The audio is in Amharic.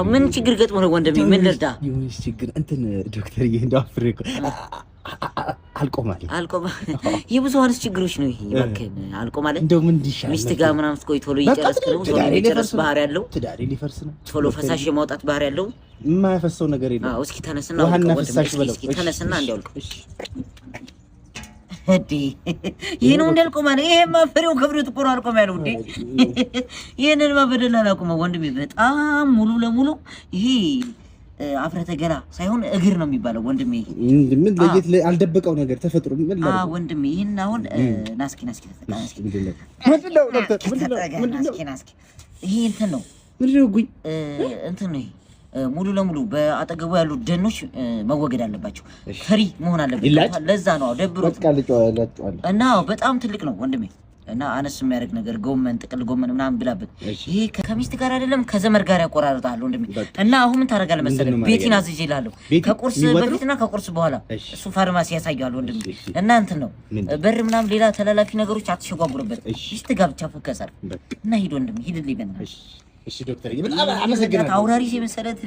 ምን ችግር ገጥሞ ነው ወንድሜ? ምን ልርዳ? የሆነች ችግር እንትን ዶክተር እንደው አፍሬኮ አልቆማል። የብዙሃንስ ችግሮች ነው ይሄ። እባክህ አልቆማል። እንደው ምን ይሻላል? ሚስት ጋር ምናምን ቆይ ቶሎ ይጨረስክ ነው። ቶሎ ይጨረስ ባህሪ ያለው ትዳሬ ሊፈርስ ነው። ቶሎ ፈሳሽ የማውጣት ባህሪ ያለው የማያፈሰው ነገር የለም። አዎ እስኪ ተነስና እስኪ ተነስና እንዲያልኩ እዲ ይሄ ነው እንዳልቆማ ነው። ይሄ ማፈሪው ክብሪት እኮ ነው አልቆማ ያለው እንዴ! ይሄንን ማበደላ አላቆመው ወንድሜ። በጣም ሙሉ ለሙሉ ይሄ አፍረተ ገላ ሳይሆን እግር ነው የሚባለው ወንድሜ። ምን ለየት አልደበቀው ነገር ተፈጥሮ ምን ላይ ወንድሜ። ይሄን አሁን ናስኪ ምንድነው ይሄ እንትን ነው ጉኝ እንትን ነው። ሙሉ ለሙሉ በአጠገቡ ያሉ ደኖች መወገድ አለባቸው። ፍሪ መሆን አለባቸው። ለዛ ነው ደብሮት እና በጣም ትልቅ ነው ወንድሜ። እና አነስ የሚያደርግ ነገር ጎመን፣ ጥቅል ጎመን ምናምን ብላበት። ይሄ ከሚስት ጋር አይደለም ከዘመድ ጋር ያቆራርጣል ወንድሜ። እና አሁን ምን ታደርጋለህ መሰለህ? ቤቲን አዝዤልሃለሁ ከቁርስ በፊትና ከቁርስ በኋላ እሱ ፋርማሲ ያሳያል ወንድሜ። እና እንትን ነው በር ምናምን ሌላ ተላላፊ ነገሮች አትሸጓጉርበት። ሚስት ጋር ብቻ ፎከሳል። እና ሂድ ወንድሜ ሂድልኝ በእናትህ። እሺ ዶክተር፣ በጣም አመሰግናለሁ። አውራሪስ የመሰለት